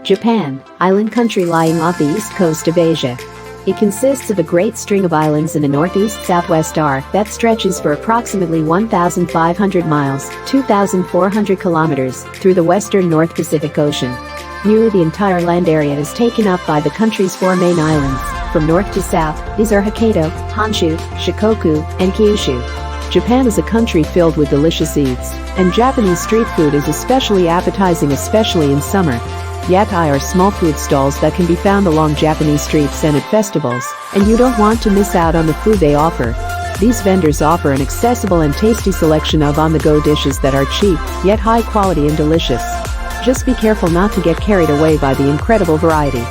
Japan, island country lying off the east coast of Asia. It consists of a great string of islands in the northeast-southwest arc that stretches for approximately 1,500 miles, 2,400 kilometers, through the western North Pacific Ocean. Nearly the entire land area is taken up by the country's four main islands. From north to south, these are Hokkaido, Honshu, Shikoku, and Kyushu. Japan is a country filled with delicious eats, and Japanese street food is especially appetizing, especially in summer. Yattai are small food stalls that can be found along Japanese streets and at festivals, and you don't want to miss out on the food they offer. These vendors offer an accessible and tasty selection of on-the-go dishes that are cheap, yet high quality and delicious. Just be careful not to get carried away by the incredible variety.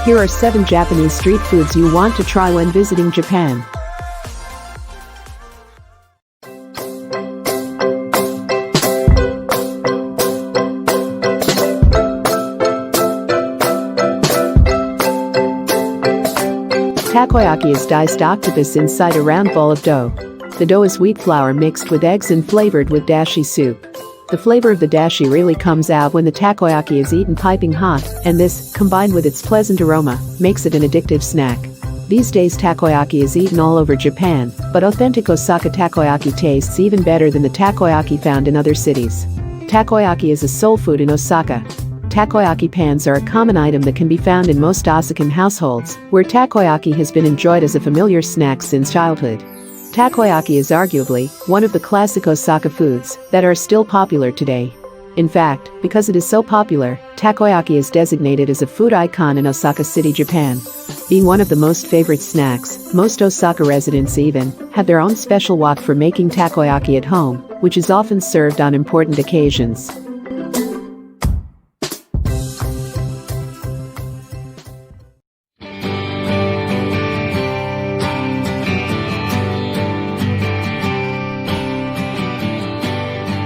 Here are 7 Japanese street foods you want to try when visiting Japan. Takoyaki is diced octopus inside a round ball of dough. The dough is wheat flour mixed with eggs and flavored with dashi soup. The flavor of the dashi really comes out when the takoyaki is eaten piping hot, and this, combined with its pleasant aroma, makes it an addictive snack. These days takoyaki is eaten all over Japan, but authentic Osaka takoyaki tastes even better than the takoyaki found in other cities. Takoyaki is a soul food in Osaka. Takoyaki pans are a common item that can be found in most Osakan households, where takoyaki has been enjoyed as a familiar snack since childhood. Takoyaki is arguably one of the classic Osaka foods that are still popular today. In fact, because it is so popular, takoyaki is designated as a food icon in Osaka City, Japan. Being one of the most favorite snacks, most Osaka residents even have their own special wok for making takoyaki at home, which is often served on important occasions.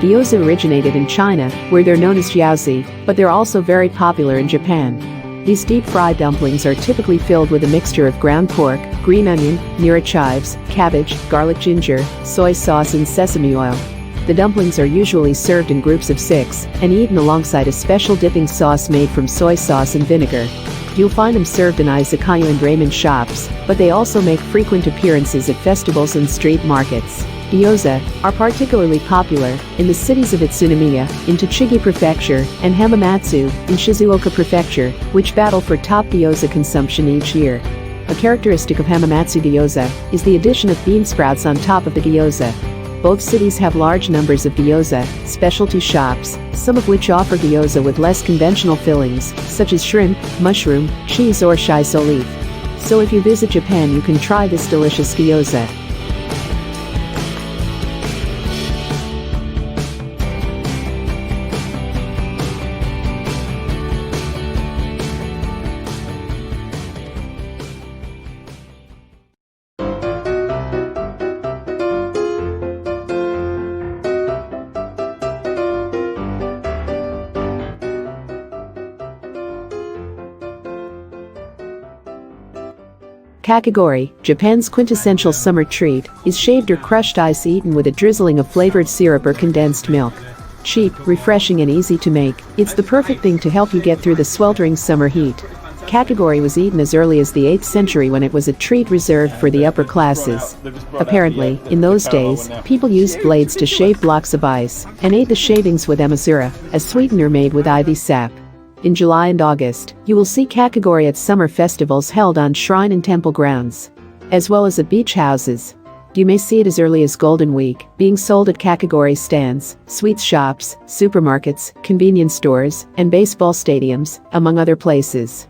Gyoza originated in China, where they're known as jiaozi, but they're also very popular in Japan. These deep-fried dumplings are typically filled with a mixture of ground pork, green onion, nira chives, cabbage, garlic ginger, soy sauce and sesame oil. The dumplings are usually served in groups of 6 and eaten alongside a special dipping sauce made from soy sauce and vinegar. You'll find them served in izakaya and ramen shops, but they also make frequent appearances at festivals and street markets. Gyoza are particularly popular in the cities of Utsunomiya, in Tochigi Prefecture, and Hamamatsu, in Shizuoka Prefecture, which battle for top gyoza consumption each year. A characteristic of Hamamatsu gyoza is the addition of bean sprouts on top of the gyoza. Both cities have large numbers of gyoza specialty shops, some of which offer gyoza with less conventional fillings, such as shrimp, mushroom, cheese or shiso leaf. So if you visit Japan, you can try this delicious gyoza. Kakigori, Japan's quintessential summer treat, is shaved or crushed ice eaten with a drizzling of flavored syrup or condensed milk. Cheap, refreshing and easy to make, it's the perfect thing to help you get through the sweltering summer heat. Kakigori was eaten as early as the 8th century when it was a treat reserved for the upper classes. Apparently, in those days, people used blades to shave blocks of ice and ate the shavings with amazura, a sweetener made with ivy sap. In July and August, you will see kakigori at summer festivals held on shrine and temple grounds, as well as at beach houses. You may see it as early as Golden Week, being sold at kakigori stands, sweets shops, supermarkets, convenience stores, and baseball stadiums, among other places.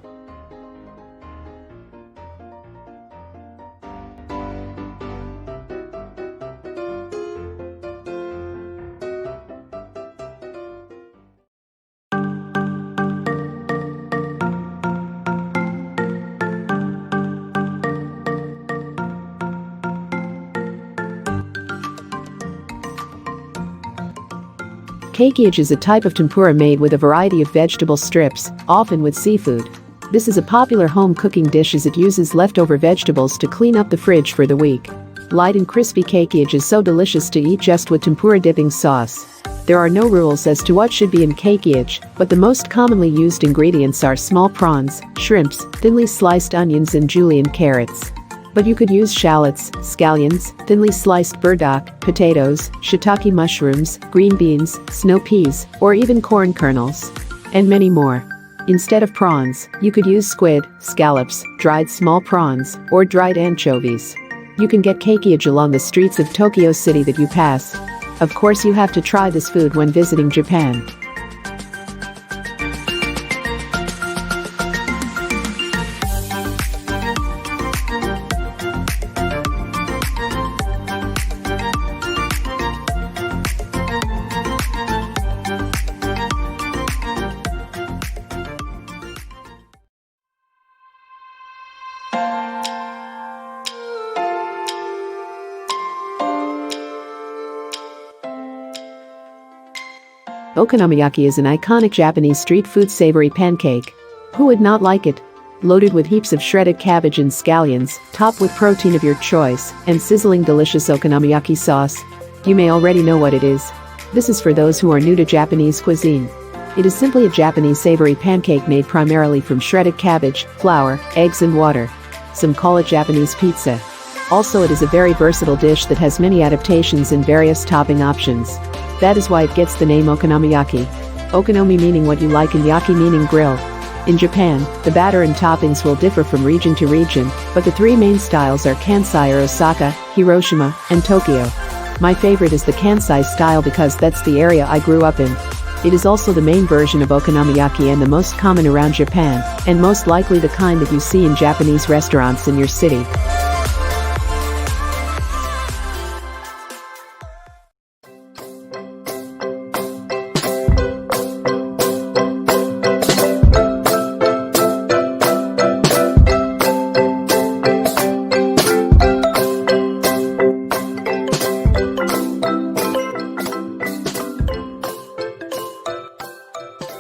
Kakiage is a type of tempura made with a variety of vegetable strips, often with seafood. This is a popular home cooking dish as it uses leftover vegetables to clean up the fridge for the week. Light and crispy kekiage is so delicious to eat just with tempura dipping sauce. There are no rules as to what should be in kekiage, but the most commonly used ingredients are small prawns, shrimps, thinly sliced onions and julienne carrots. But you could use shallots, scallions, thinly sliced burdock, potatoes, shiitake mushrooms, green beans, snow peas, or even corn kernels. And many more. Instead of prawns, you could use squid, scallops, dried small prawns, or dried anchovies. You can get kekiage along the streets of Tokyo City that you pass. Of course, you have to try this food when visiting Japan. Okonomiyaki is an iconic Japanese street food savory pancake. Who would not like it? Loaded with heaps of shredded cabbage and scallions, topped with protein of your choice, and sizzling delicious okonomiyaki sauce. You may already know what it is. This is for those who are new to Japanese cuisine. It is simply a Japanese savory pancake made primarily from shredded cabbage, flour, eggs and water. Some call it Japanese pizza. Also, it is a very versatile dish that has many adaptations and various topping options. That is why it gets the name okonomiyaki. Okonomi meaning what you like and yaki meaning grill. In Japan, the batter and toppings will differ from region to region, but the three main styles are Kansai or Osaka, Hiroshima, and Tokyo. My favorite is the Kansai style because that's the area I grew up in. It is also the main version of okonomiyaki and the most common around Japan, and most likely the kind that you see in Japanese restaurants in your city.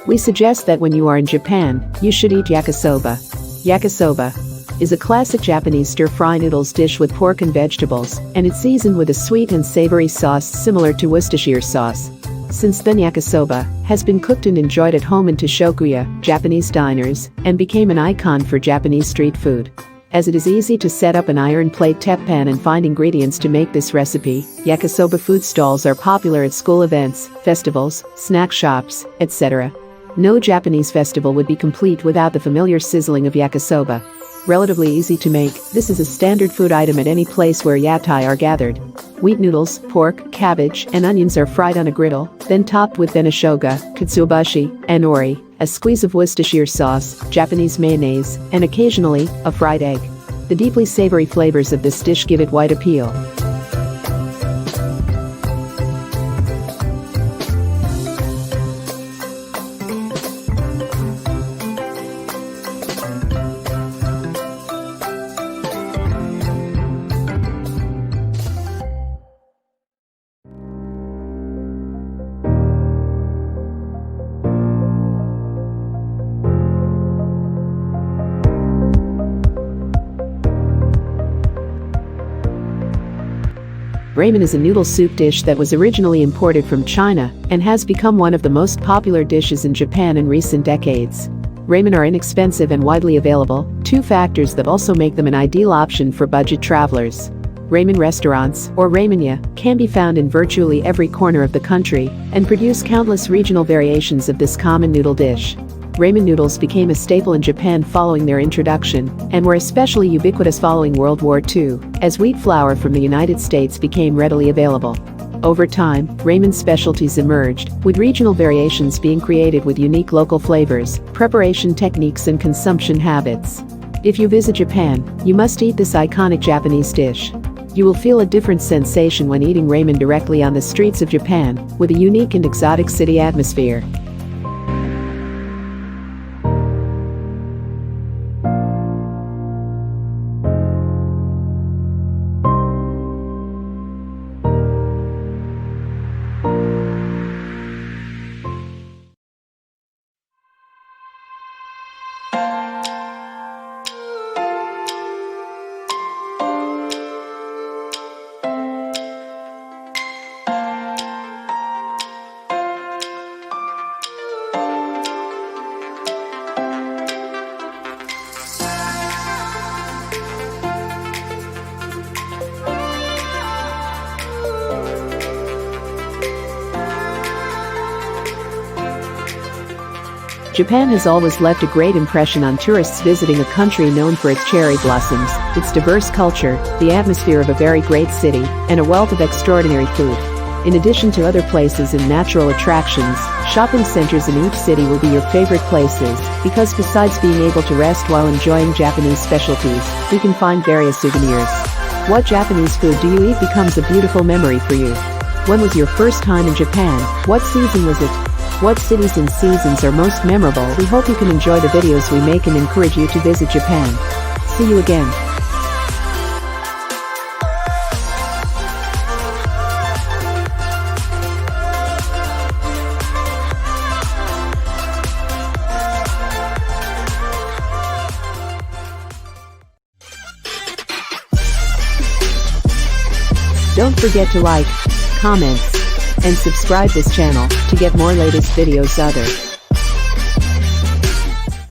We suggest that when you are in Japan, you should eat yakisoba. Yakisoba is a classic Japanese stir-fry noodles dish with pork and vegetables, and it's seasoned with a sweet and savory sauce similar to Worcestershire sauce. Since then, yakisoba has been cooked and enjoyed at home in Toshokuya, Japanese diners, and became an icon for Japanese street food. As it is easy to set up an iron plate teppan and find ingredients to make this recipe, yakisoba food stalls are popular at school events, festivals, snack shops, etc. No Japanese festival would be complete without the familiar sizzling of yakisoba. Relatively easy to make, this is a standard food item at any place where yattai are gathered. Wheat noodles, pork, cabbage, and onions are fried on a griddle, then topped with benishoga, katsuobushi, and nori, a squeeze of Worcestershire sauce, Japanese mayonnaise, and occasionally, a fried egg. The deeply savory flavors of this dish give it wide appeal. Ramen is a noodle soup dish that was originally imported from China and has become one of the most popular dishes in Japan in recent decades. Ramen are inexpensive and widely available, two factors that also make them an ideal option for budget travelers. Ramen restaurants, or ramenya, can be found in virtually every corner of the country and produce countless regional variations of this common noodle dish. Ramen noodles became a staple in Japan following their introduction, and were especially ubiquitous following World War II, as wheat flour from the United States became readily available. Over time, ramen specialties emerged, with regional variations being created with unique local flavors, preparation techniques and consumption habits. If you visit Japan, you must eat this iconic Japanese dish. You will feel a different sensation when eating ramen directly on the streets of Japan, with a unique and exotic city atmosphere. Japan has always left a great impression on tourists visiting a country known for its cherry blossoms, its diverse culture, the atmosphere of a very great city, and a wealth of extraordinary food. In addition to other places and natural attractions, shopping centers in each city will be your favorite places, because besides being able to rest while enjoying Japanese specialties, you can find various souvenirs. What Japanese food do you eat becomes a beautiful memory for you. When was your first time in Japan? What season was it? What cities and seasons are most memorable? We hope you can enjoy the videos we make and encourage you to visit Japan. See you again. Don't forget to like, comment, and subscribe this channel to get more latest videos.